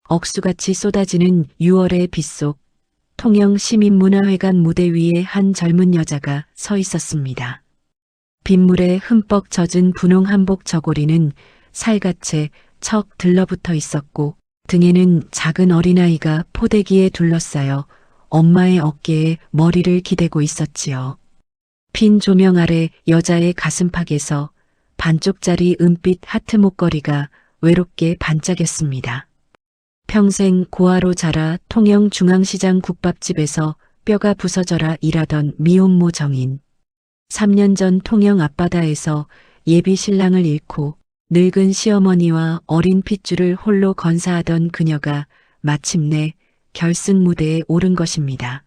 억수같이 쏟아지는 6월의 빗속 통영 시민문화회관 무대 위에 한 젊은 여자가 서 있었습니다. 빗물에 흠뻑 젖은 분홍 한복 저고리는 살갗에 척 들러붙어 있었고 등에는 작은 어린아이가 포대기에 둘러싸여 엄마의 어깨에 머리를 기대고 있었지요. 핀 조명 아래 여자의 가슴팍에서 반쪽짜리 은빛 하트 목걸이가 외롭게 반짝였습니다. 평생 고아로 자라 통영 중앙시장 국밥집에서 뼈가 부서져라 일하던 미혼모 정인. 3년 전 통영 앞바다에서 예비 신랑을 잃고 늙은 시어머니와 어린 핏줄을 홀로 건사하던 그녀가 마침내 결승 무대에 오른 것입니다.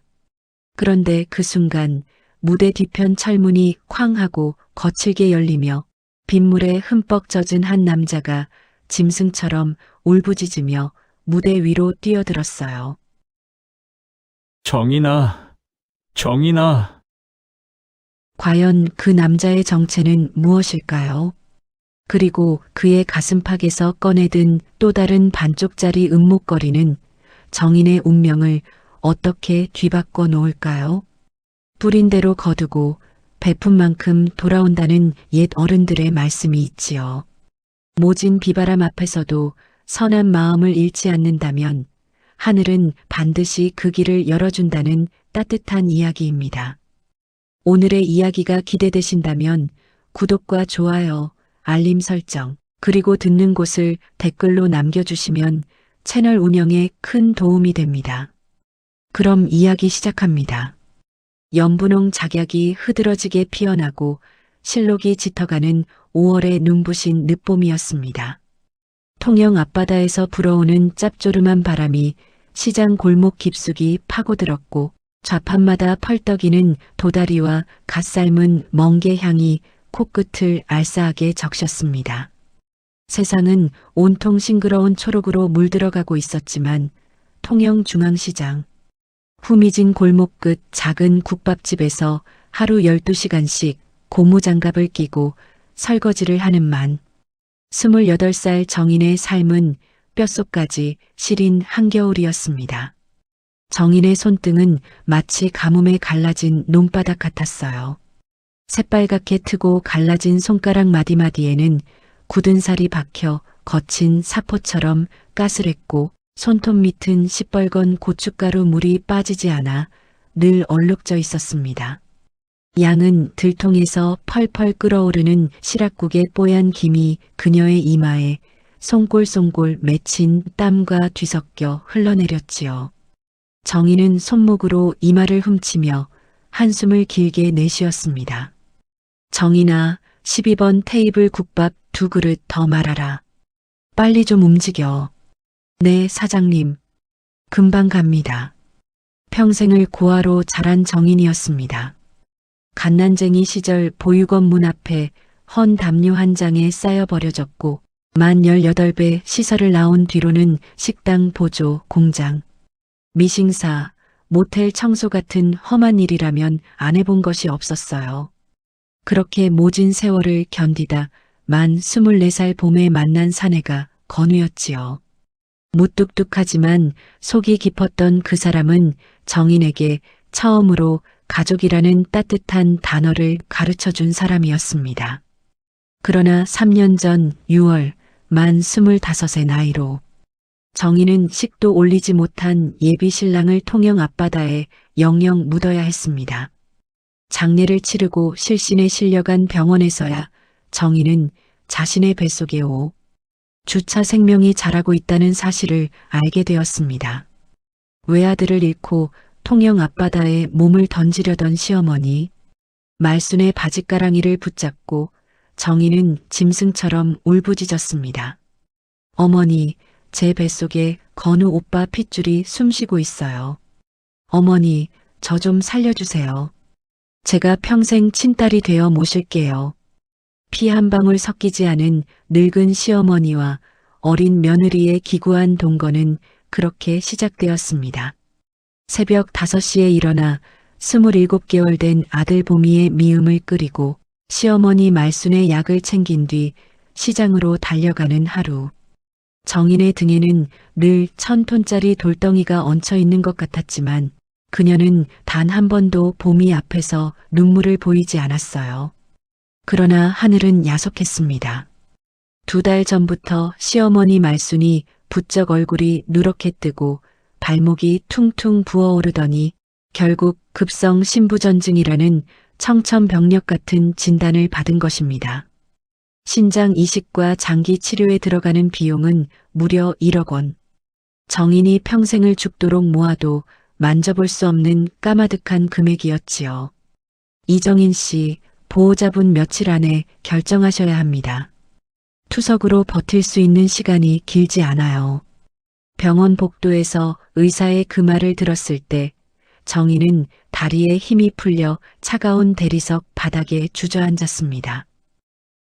그런데 그 순간 무대 뒤편 철문이 쾅 하고 거칠게 열리며 빗물에 흠뻑 젖은 한 남자가 짐승처럼 울부짖으며 무대 위로 뛰어들었어요. 정인아, 정인아. 과연 그 남자의 정체는 무엇일까요? 그리고 그의 가슴팍에서 꺼내든 또 다른 반쪽짜리 은목걸이는 정인의 운명을 어떻게 뒤바꿔 놓을까요? 뿌린 대로 거두고 베푼 만큼 돌아온다는 옛 어른들의 말씀이 있지요. 모진 비바람 앞에서도 선한 마음을 잃지 않는다면 하늘은 반드시 그 길을 열어준다는 따뜻한 이야기입니다. 오늘의 이야기가 기대되신다면 구독과 좋아요, 알림 설정, 그리고 듣는 곳을 댓글로 남겨주시면 채널 운영에 큰 도움이 됩니다. 그럼 이야기 시작합니다. 연분홍 작약이 흐드러지게 피어나고 실록이 짙어가는 5월의 눈부신 늦봄이었습니다. 통영 앞바다에서 불어오는 짭조름한 바람이 시장 골목 깊숙이 파고들었고 좌판마다 펄떡이는 도다리와 갓 삶은 멍게 향이 코끝을 알싸하게 적셨습니다. 세상은 온통 싱그러운 초록으로 물들어가고 있었지만 통영 중앙시장 후미진 골목 끝 작은 국밥집에서 하루 12시간씩 고무장갑을 끼고 설거지를 하는 만 28살 정인의 삶은 뼛속까지 시린 한겨울이었습니다. 정인의 손등은 마치 가뭄에 갈라진 논바닥 같았어요. 새빨갛게 트고 갈라진 손가락 마디마디에는 굳은 살이 박혀 거친 사포처럼 까슬했고 손톱 밑은 시뻘건 고춧가루 물이 빠지지 않아 늘 얼룩져 있었습니다. 양은 들통에서 펄펄 끓어오르는 시락국의 뽀얀 김이 그녀의 이마에 송골송골 맺힌 땀과 뒤섞여 흘러내렸지요. 정인은 손목으로 이마를 훔치며 한숨을 길게 내쉬었습니다. 정인아, 12번 테이블 국밥 2그릇 더 말아라. 빨리 좀 움직여. 네, 사장님. 금방 갑니다. 평생을 고아로 자란 정인이었습니다. 갓난쟁이 시절 보육원 문 앞에 헌 담요 한 장에 쌓여 버려졌고 만 18배 시설을 나온 뒤로는 식당 보조, 공장, 미싱사, 모텔 청소 같은 험한 일이라면 안 해본 것이 없었어요. 그렇게 모진 세월을 견디다 만 24살 봄에 만난 사내가 건우였지요. 무뚝뚝하지만 속이 깊었던 그 사람은 정인에게 처음으로 가족이라는 따뜻한 단어를 가르쳐준 사람이었습니다. 그러나 3년 전 6월 만 25의 나이로 정인은 식도 올리지 못한 예비 신랑을 통영 앞바다에 영영 묻어야 했습니다. 장례를 치르고 실신에 실려간 병원에서야 정인은 자신의 뱃속에 주차 생명이 자라고 있다는 사실을 알게 되었습니다. 외아들을 잃고 통영 앞바다에 몸을 던지려던 시어머니, 말순의 바짓가랑이를 붙잡고 정인은 짐승처럼 울부짖었습니다. 어머니, 제 뱃속에 건우 오빠 핏줄이 숨쉬고 있어요. 어머니, 저 좀 살려주세요. 제가 평생 친딸이 되어 모실게요. 피 한 방울 섞이지 않은 늙은 시어머니와 어린 며느리의 기구한 동거는 그렇게 시작되었습니다. 새벽 5시에 일어나 27개월 된 아들 보미의 미음을 끓이고 시어머니 말순의 약을 챙긴 뒤 시장으로 달려가는 하루. 정인의 등에는 늘 1,000톤짜리 돌덩이가 얹혀 있는 것 같았지만 그녀는 단 한 번도 보미 앞에서 눈물을 보이지 않았어요. 그러나 하늘은 야속했습니다. 2달 전부터 시어머니 말순이 부쩍 얼굴이 누렇게 뜨고 발목이 퉁퉁 부어오르더니 결국 급성 신부전증이라는 청천벽력 같은 진단을 받은 것입니다. 신장 이식과 장기 치료에 들어가는 비용은 무려 1억 원. 정인이 평생을 죽도록 모아도 만져볼 수 없는 까마득한 금액이었지요. 이정인 씨, 보호자분 며칠 안에 결정하셔야 합니다. 투석으로 버틸 수 있는 시간이 길지 않아요. 병원 복도에서 의사의 그 말을 들었을 때 정인은 다리에 힘이 풀려 차가운 대리석 바닥에 주저앉았습니다.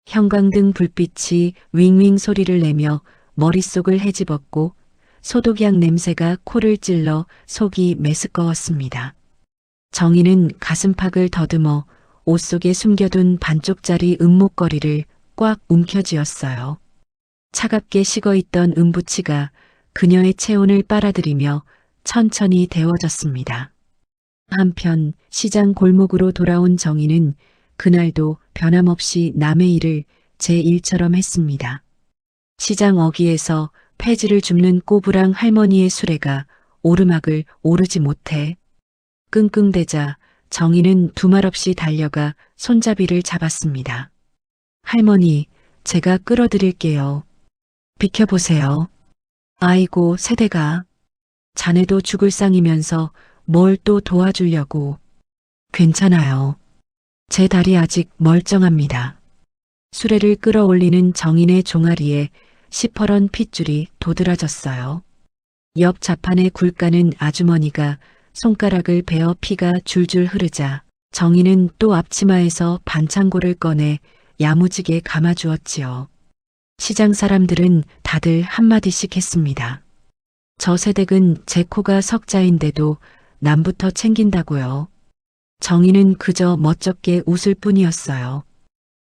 형광등 불빛이 윙윙 소리를 내며 머릿속을 헤집었고 소독약 냄새가 코를 찔러 속이 메스꺼웠습니다. 정인은 가슴팍을 더듬어 옷 속에 숨겨둔 반쪽짜리 은목걸이를 꽉 움켜쥐었어요. 차갑게 식어있던 은부치가 그녀의 체온을 빨아들이며 천천히 데워졌습니다. 한편 시장 골목으로 돌아온 정인은 그날도 변함없이 남의 일을 제 일처럼 했습니다. 시장 어귀에서 폐지를 줍는 꼬부랑 할머니의 수레가 오르막을 오르지 못해 끙끙대자 정인은 두말 없이 달려가 손잡이를 잡았습니다. 할머니, 제가 끌어드릴게요. 비켜보세요. 아이고, 세대가. 자네도 죽을 상이면서 뭘 또 도와주려고. 괜찮아요. 제 다리 아직 멀쩡합니다. 수레를 끌어올리는 정인의 종아리에 시퍼런 핏줄이 도드라졌어요. 옆 자판에 굴까는 아주머니가 손가락을 베어 피가 줄줄 흐르자 정인은 또 앞치마에서 반창고를 꺼내 야무지게 감아주었지요. 시장 사람들은 다들 한마디씩 했습니다. 저 세댁은 제 코가 석자인데도 남부터 챙긴다고요. 정인은 그저 멋쩍게 웃을 뿐이었어요.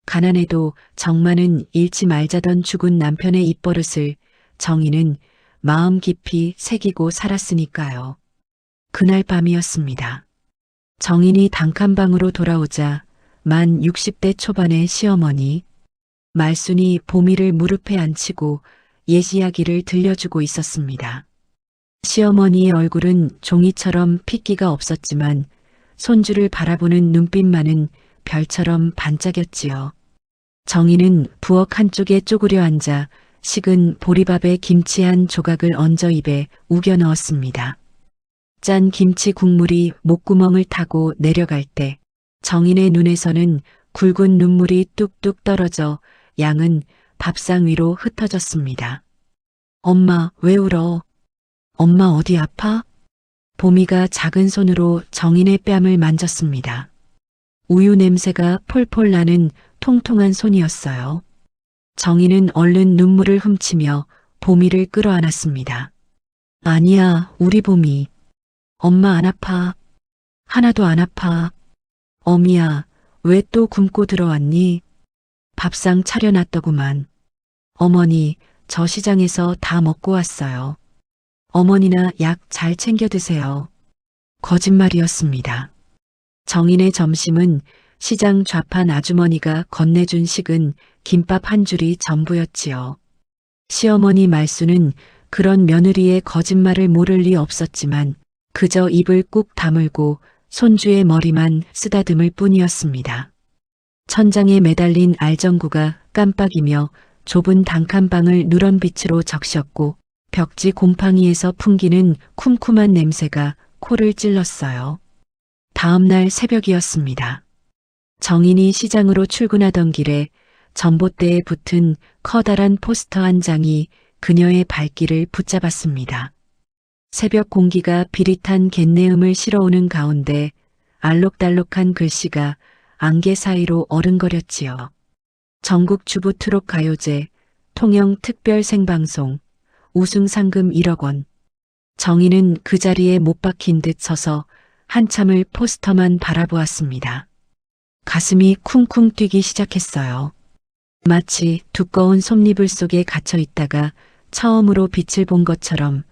가난해도 정만은 잃지 말자던 죽은 남편의 입버릇을 정인은 마음 깊이 새기고 살았으니까요. 그날 밤이었습니다. 정인이 단칸방으로 돌아오자 만 60대 초반의 시어머니 말순이 보미를 무릎에 앉히고 옛 이야기를 들려주고 있었습니다. 시어머니의 얼굴은 종이처럼 핏기가 없었지만 손주를 바라보는 눈빛만은 별처럼 반짝였지요. 정인은 부엌 한쪽에 쪼그려 앉아 식은 보리밥에 김치 한 조각을 얹어 입에 우겨 넣었습니다. 짠 김치 국물이 목구멍을 타고 내려갈 때 정인의 눈에서는 굵은 눈물이 뚝뚝 떨어져 양은 밥상 위로 흩어졌습니다. 엄마, 왜 울어? 엄마 어디 아파? 보미가 작은 손으로 정인의 뺨을 만졌습니다. 우유 냄새가 폴폴 나는 통통한 손이었어요. 정인은 얼른 눈물을 훔치며 보미를 끌어안았습니다. 아니야, 우리 보미. 엄마 안 아파. 하나도 안 아파. 어미야, 왜 또 굶고 들어왔니? 밥상 차려놨더구만. 어머니, 저 시장에서 다 먹고 왔어요. 어머니나 약 잘 챙겨 드세요. 거짓말이었습니다. 정인의 점심은 시장 좌판 아주머니가 건네준 식은 김밥 한 줄이 전부였지요. 시어머니 말수는 그런 며느리의 거짓말을 모를 리 없었지만 그저 입을 꾹 다물고 손주의 머리만 쓰다듬을 뿐이었습니다. 천장에 매달린 알전구가 깜빡이며 좁은 단칸방을 누런 빛으로 적셨고 벽지 곰팡이에서 풍기는 쿰쿰한 냄새가 코를 찔렀어요. 다음 날 새벽이었습니다. 정인이 시장으로 출근하던 길에 전봇대에 붙은 커다란 포스터 한 장이 그녀의 발길을 붙잡았습니다. 새벽 공기가 비릿한 갯내음을 실어오는 가운데 알록달록한 글씨가 안개 사이로 어른거렸지요. 전국 주부 트롯 가요제, 통영 특별 생방송, 우승 상금 1억 원. 정인은 그 자리에 못 박힌 듯 서서 한참을 포스터만 바라보았습니다. 가슴이 쿵쿵 뛰기 시작했어요. 마치 두꺼운 솜니불 속에 갇혀 있다가 처음으로 빛을 본 것처럼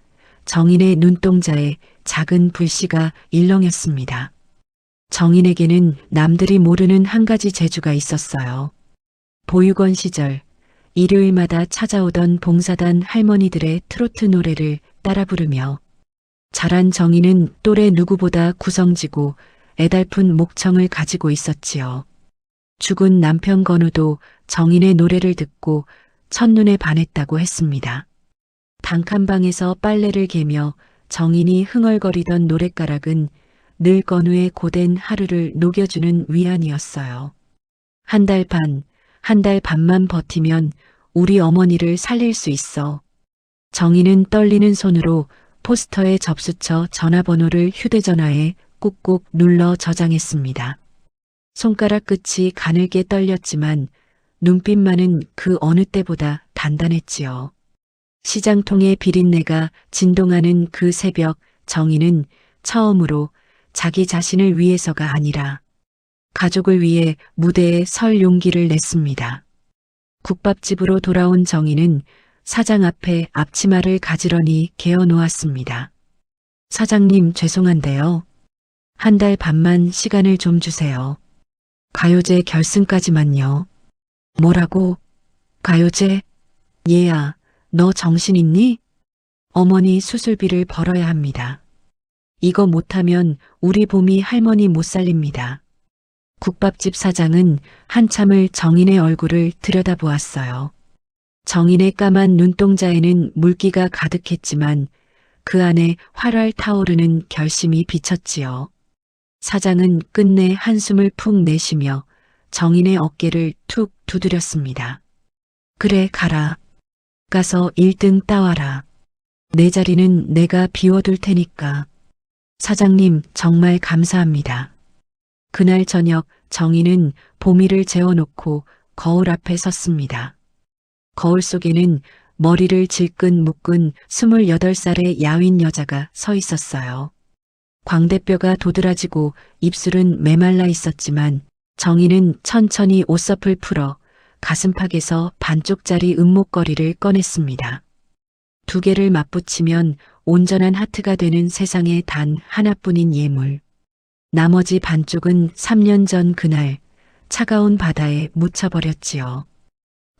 정인의 눈동자에 작은 불씨가 일렁였습니다. 정인에게는 남들이 모르는 한 가지 재주가 있었어요. 보육원 시절 일요일마다 찾아오던 봉사단 할머니들의 트로트 노래를 따라 부르며 자란 정인은 또래 누구보다 구성지고 애달픈 목청을 가지고 있었지요. 죽은 남편 건우도 정인의 노래를 듣고 첫눈에 반했다고 했습니다. 단칸방에서 빨래를 개며 정인이 흥얼거리던 노랫가락은 늘 건우의 고된 하루를 녹여주는 위안이었어요. 한 달 반만 버티면 우리 어머니를 살릴 수 있어. 정인은 떨리는 손으로 포스터에 접수처 전화번호를 휴대전화에 꾹꾹 눌러 저장했습니다. 손가락 끝이 가늘게 떨렸지만 눈빛만은 그 어느 때보다 단단했지요. 시장통의 비린내가 진동하는 그 새벽, 정인은 처음으로 자기 자신을 위해서가 아니라 가족을 위해 무대에 설 용기를 냈습니다. 국밥집으로 돌아온 정인은 사장 앞에 앞치마를 가지런히 개어 놓았습니다. 사장님, 죄송한데요. 한 달 반만 시간을 좀 주세요. 가요제 결승까지만요. 뭐라고? 가요제? 얘야, 너 정신 있니? 어머니 수술비를 벌어야 합니다. 이거 못하면 우리 봄이 할머니 못 살립니다. 국밥집 사장은 한참을 정인의 얼굴을 들여다보았어요. 정인의 까만 눈동자에는 물기가 가득했지만 그 안에 활활 타오르는 결심이 비쳤지요. 사장은 끝내 한숨을 푹 내쉬며 정인의 어깨를 툭 두드렸습니다. 그래, 가라. 가서 1등 따와라. 내 자리는 내가 비워둘 테니까. 사장님, 정말 감사합니다. 그날 저녁 정인은 보미를 재워놓고 거울 앞에 섰습니다. 거울 속에는 머리를 질끈 묶은 28살의 야윈 여자가 서 있었어요. 광대뼈가 도드라지고 입술은 메말라 있었지만 정인은 천천히 옷섭을 풀어 가슴팍에서 반쪽짜리 은목걸이를 꺼냈습니다. 두 개를 맞붙이면 온전한 하트가 되는 세상에 단 하나뿐인 예물. 나머지 반쪽은 3년 전 그날 차가운 바다에 묻혀버렸지요.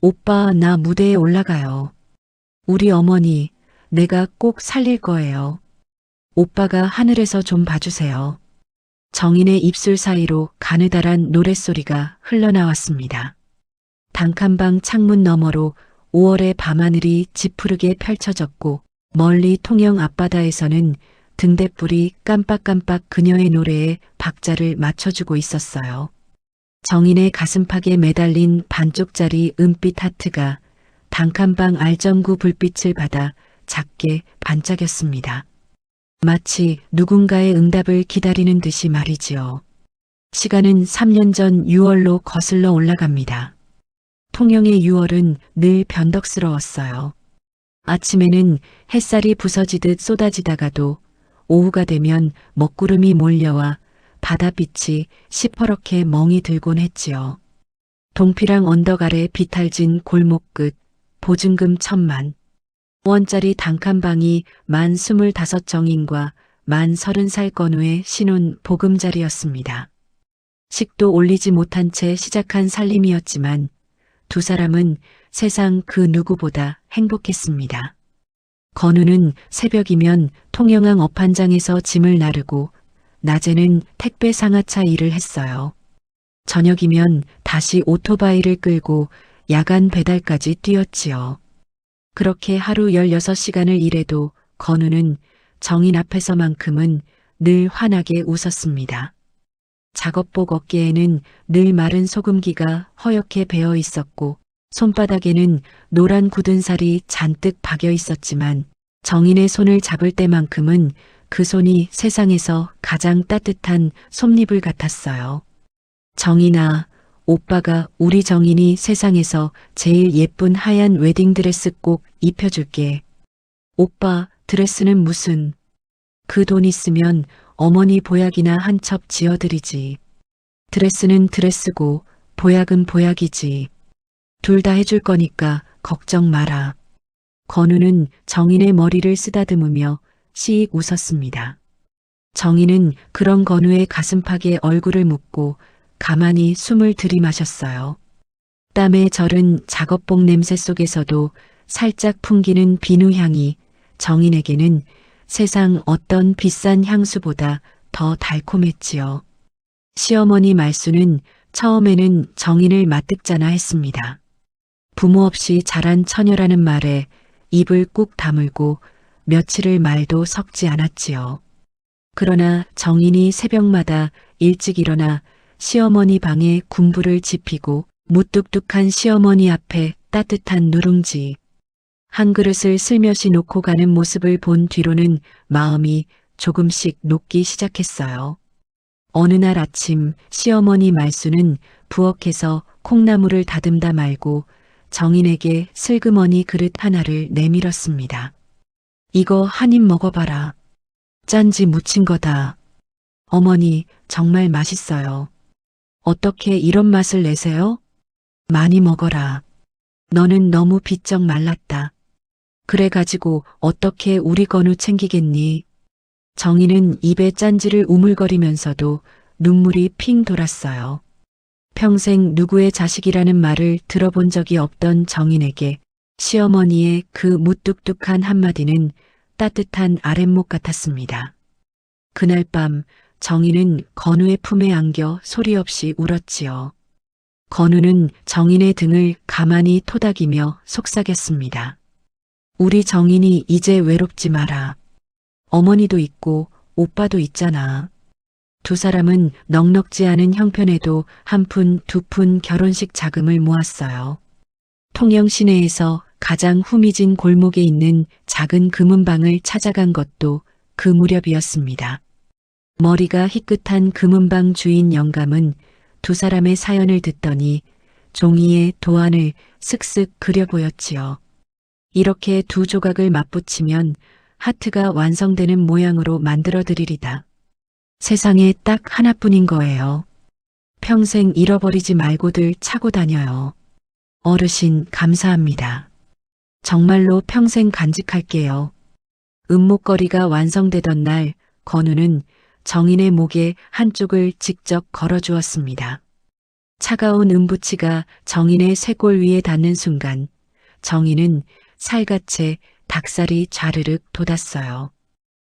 오빠, 나 무대에 올라가요. 우리 어머니, 내가 꼭 살릴 거예요. 오빠가 하늘에서 좀 봐주세요. 정인의 입술 사이로 가느다란 노랫소리가 흘러나왔습니다. 단칸방 창문 너머로 5월의 밤하늘이 지푸르게 펼쳐졌고 멀리 통영 앞바다에서는 등대불이 깜빡깜빡 그녀의 노래에 박자를 맞춰주고 있었어요. 정인의 가슴팍에 매달린 반쪽짜리 은빛 하트가 단칸방 알전구 불빛을 받아 작게 반짝였습니다. 마치 누군가의 응답을 기다리는 듯이 말이지요. 시간은 3년 전 6월로 거슬러 올라갑니다. 통영의 6월은 늘 변덕스러웠어요. 아침에는 햇살이 부서지듯 쏟아지다가도 오후가 되면 먹구름이 몰려와 바닷빛이 시퍼렇게 멍이 들곤 했지요. 동피랑 언덕 아래 비탈진 골목 끝 보증금 1,000만 원짜리 단칸방이 만 25 정인과 만 30살 건우의 신혼 보금자리였습니다. 식도 올리지 못한 채 시작한 살림이었지만 두 사람은 세상 그 누구보다 행복했습니다. 건우는 새벽이면 통영항 업한장에서 짐을 나르고 낮에는 택배 상하차 일을 했어요. 저녁이면 다시 오토바이를 끌고 야간 배달까지 뛰었지요. 그렇게 하루 16시간을 일해도 건우는 정인 앞에서만큼은 늘 환하게 웃었습니다. 작업복 어깨에는 늘 마른 소금기가 허옇게 배어 있었고 손바닥에는 노란 굳은 살이 잔뜩 박여 있었지만 정인의 손을 잡을 때만큼은 그 손이 세상에서 가장 따뜻한 솜잎을 같았어요. 정인아, 오빠가 우리 정인이 세상에서 제일 예쁜 하얀 웨딩드레스 꼭 입혀줄게. 오빠, 드레스는 무슨. 그 돈 있으면 어머니 보약이나 한 첩 지어드리지. 드레스는 드레스고 보약은 보약이지. 둘 다 해줄 거니까 걱정 마라. 건우는 정인의 머리를 쓰다듬으며 씩 웃었습니다. 정인은 그런 건우의 가슴팍에 얼굴을 묻고 가만히 숨을 들이마셨어요. 땀에 절은 작업복 냄새 속에서도 살짝 풍기는 비누향이 정인에게는 세상 어떤 비싼 향수보다 더 달콤했지요. 시어머니 말수는 처음에는 정인을 맞듣잖아 했습니다. 부모 없이 자란 처녀라는 말에 입을 꾹 다물고 며칠을 말도 섞지 않았지요. 그러나 정인이 새벽마다 일찍 일어나 시어머니 방에 군부를 지피고 무뚝뚝한 시어머니 앞에 따뜻한 누룽지 한 그릇을 슬며시 놓고 가는 모습을 본 뒤로는 마음이 조금씩 녹기 시작했어요. 어느 날 아침 시어머니 말수는 부엌에서 콩나물을 다듬다 말고 정인에게 슬그머니 그릇 하나를 내밀었습니다. 이거 한 입 먹어봐라. 짠지 묻힌 거다. 어머니, 정말 맛있어요. 어떻게 이런 맛을 내세요? 많이 먹어라. 너는 너무 비쩍 말랐다. 그래가지고 어떻게 우리 건우 챙기겠니? 정인은 입에 짠지를 우물거리면서도 눈물이 핑 돌았어요. 평생 누구의 자식이라는 말을 들어본 적이 없던 정인에게 시어머니의 그 무뚝뚝한 한마디는 따뜻한 아랫목 같았습니다. 그날 밤 정인은 건우의 품에 안겨 소리 없이 울었지요. 건우는 정인의 등을 가만히 토닥이며 속삭였습니다. 우리 정인이 이제 외롭지 마라. 어머니도 있고 오빠도 있잖아. 두 사람은 넉넉지 않은 형편에도 한 푼, 두 푼 결혼식 자금을 모았어요. 통영 시내에서 가장 후미진 골목에 있는 작은 금은방을 찾아간 것도 그 무렵이었습니다. 머리가 희끗한 금은방 주인 영감은 두 사람의 사연을 듣더니 종이에 도안을 슥슥 그려 보였지요. 이렇게 두 조각을 맞붙이면 하트가 완성되는 모양으로 만들어 드리리다. 세상에 딱 하나뿐인 거예요. 평생 잃어버리지 말고들 차고 다녀요. 어르신 감사합니다. 정말로 평생 간직할게요. 은목걸이가 완성되던 날 건우는 정인의 목에 한쪽을 직접 걸어주었습니다. 차가운 은부치가 정인의 쇄골 위에 닿는 순간 정인은 살갗에 닭살이 좌르륵 돋았어요.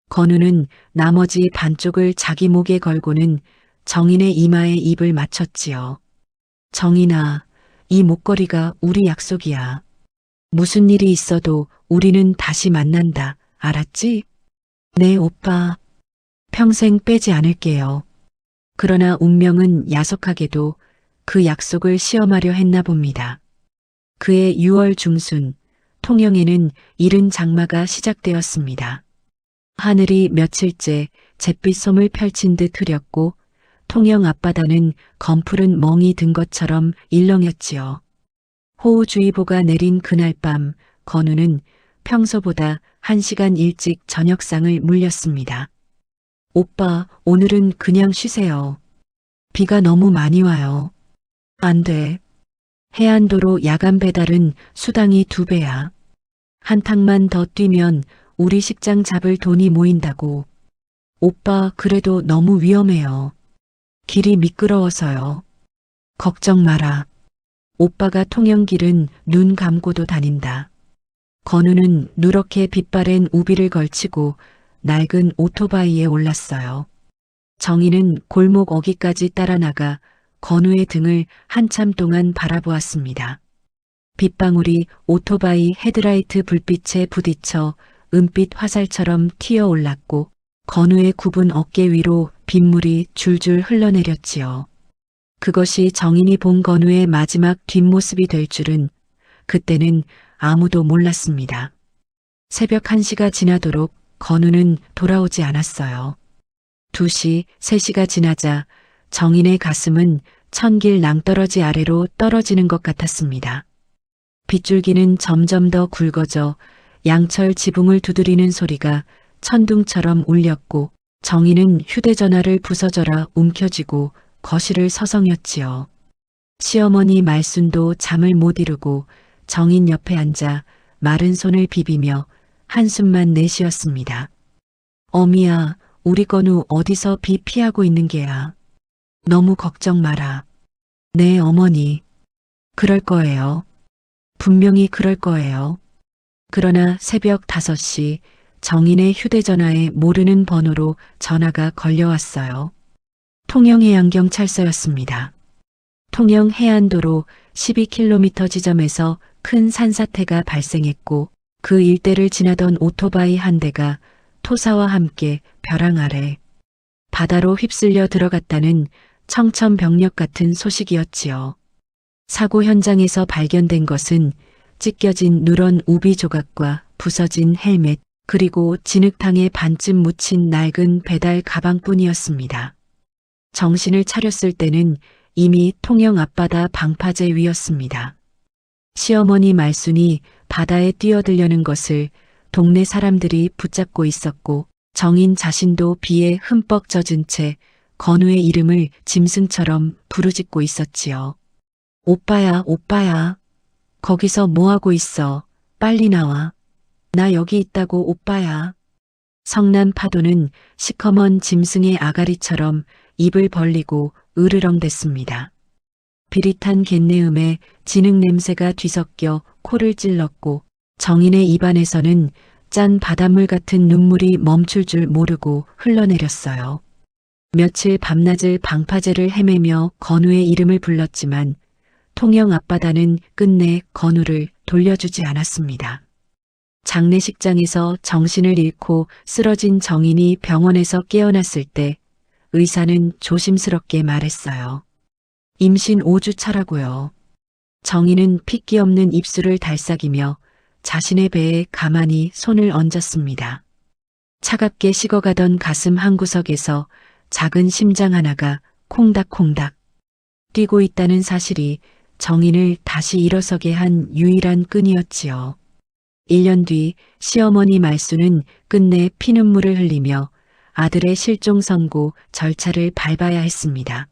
건우는 나머지 반쪽을 자기 목에 걸고는 정인의 이마에 입을 맞췄지요. 정인아, 이 목걸이가 우리 약속이야. 무슨 일이 있어도 우리는 다시 만난다. 알았지? 네, 오빠. 평생 빼지 않을게요. 그러나 운명은 야속하게도 그 약속을 시험하려 했나 봅니다. 그해 6월 중순, 통영에는 이른 장마가 시작되었습니다. 하늘이 며칠째 잿빛 솜을 펼친 듯 흐렸고 통영 앞바다는 검푸른 멍이 든 것처럼 일렁였지요. 호우주의보가 내린 그날 밤 건우는 평소보다 1시간 일찍 저녁상을 물렸습니다. 오빠, 오늘은 그냥 쉬세요. 비가 너무 많이 와요. 안 돼. 해안도로 야간 배달은 수당이 2배야. 한 탕만 더 뛰면 우리 식장 잡을 돈이 모인다고. 오빠, 그래도 너무 위험해요. 길이 미끄러워서요. 걱정 마라. 오빠가 통영길은 눈 감고도 다닌다. 건우는 누렇게 빛바랜 우비를 걸치고 낡은 오토바이에 올랐어요. 정인은 골목 어귀까지 따라 나가 건우의 등을 한참 동안 바라보았습니다. 빗방울이 오토바이 헤드라이트 불빛에 부딪혀 은빛 화살처럼 튀어 올랐고 건우의 굽은 어깨 위로 빗물이 줄줄 흘러내렸지요. 그것이 정인이 본 건우의 마지막 뒷모습이 될 줄은 그때는 아무도 몰랐습니다. 새벽 1시가 지나도록 건우는 돌아오지 않았어요. 2시, 3시가 지나자 정인의 가슴은 천길 낭떠러지 아래로 떨어지는 것 같았습니다. 빗줄기는 점점 더 굵어져 양철 지붕을 두드리는 소리가 천둥처럼 울렸고 정인은 휴대전화를 부서져라 움켜쥐고 거실을 서성였지요. 시어머니 말순도 잠을 못 이루고 정인 옆에 앉아 마른 손을 비비며 한숨만 내쉬었습니다. 어미야, 우리 건우 어디서 비 피하고 있는 게야. 너무 걱정 마라. 네, 어머니. 그럴 거예요. 분명히 그럴 거예요. 그러나 새벽 5시 정인의 휴대전화에 모르는 번호로 전화가 걸려왔어요. 통영해양경찰서였습니다. 통영해안도로 12km 지점에서 큰 산사태가 발생했고 그 일대를 지나던 오토바이 한 대가 토사와 함께 벼랑 아래 바다로 휩쓸려 들어갔다는 청천벽력 같은 소식이었지요. 사고 현장에서 발견된 것은 찢겨진 누런 우비 조각과 부서진 헬멧 그리고 진흙탕에 반쯤 묻힌 낡은 배달 가방뿐이었습니다. 정신을 차렸을 때는 이미 통영 앞바다 방파제 위였습니다. 시어머니 말순이 바다에 뛰어들려는 것을 동네 사람들이 붙잡고 있었고 정인 자신도 비에 흠뻑 젖은 채 건우의 이름을 짐승처럼 부르짖고 있었지요. 오빠야, 오빠야. 거기서 뭐하고 있어? 빨리 나와. 나 여기 있다고 오빠야. 성난 파도는 시커먼 짐승의 아가리처럼 입을 벌리고 으르렁댔습니다. 비릿한 갯내음에 진흙 냄새가 뒤섞여 코를 찔렀고 정인의 입안에서는 짠 바닷물 같은 눈물이 멈출 줄 모르고 흘러내렸어요. 며칠 밤낮을 방파제를 헤매며 건우의 이름을 불렀지만 통영 앞바다는 끝내 건우를 돌려주지 않았습니다. 장례식장에서 정신을 잃고 쓰러진 정인이 병원에서 깨어났을 때 의사는 조심스럽게 말했어요. 임신 5주 차라고요. 정인은 핏기 없는 입술을 달싹이며 자신의 배에 가만히 손을 얹었습니다. 차갑게 식어가던 가슴 한구석에서 작은 심장 하나가 콩닥콩닥 뛰고 있다는 사실이 정인을 다시 일어서게 한 유일한 끈이었지요. 1년 뒤 시어머니 말순은 끝내 피눈물을 흘리며 아들의 실종 선고 절차를 밟아야 했습니다.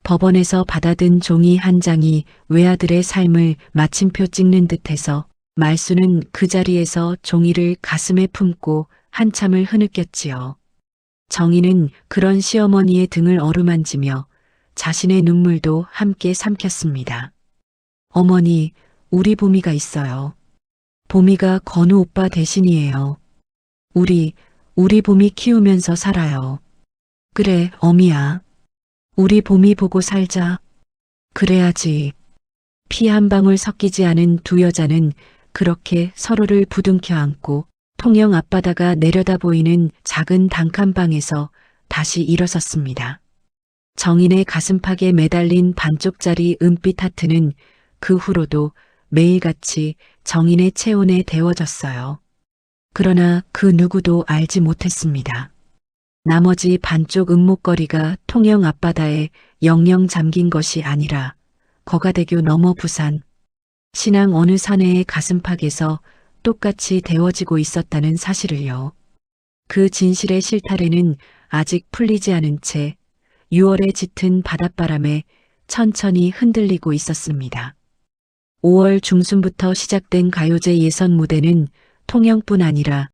법원에서 받아든 종이 한 장이 외아들의 삶을 마침표 찍는 듯해서 말순은 그 자리에서 종이를 가슴에 품고 한참을 흐느꼈지요. 정인은 그런 시어머니의 등을 어루만지며 자신의 눈물도 함께 삼켰습니다. 어머니, 우리 보미가 있어요. 보미가 건우 오빠 대신이에요. 우리 보미 키우면서 살아요. 그래, 어미야. 우리 보미 보고 살자. 그래야지. 피 한 방울 섞이지 않은 두 여자는 그렇게 서로를 부둥켜 안고 통영 앞바다가 내려다 보이는 작은 단칸방에서 다시 일어섰습니다. 정인의 가슴팍에 매달린 반쪽짜리 은빛 하트는 그 후로도 매일같이 정인의 체온에 데워졌어요. 그러나 그 누구도 알지 못했습니다. 나머지 반쪽 은목걸이가 통영 앞바다에 영영 잠긴 것이 아니라 거가대교 너머 부산, 신앙 어느 사내의 가슴팍에서 똑같이 데워지고 있었다는 사실을요. 그 진실의 실타래는 아직 풀리지 않은 채 6월에 짙은 바닷바람에 천천히 흔들리고 있었습니다. 5월 중순부터 시작된 가요제 예선 무대는 통영뿐 아니라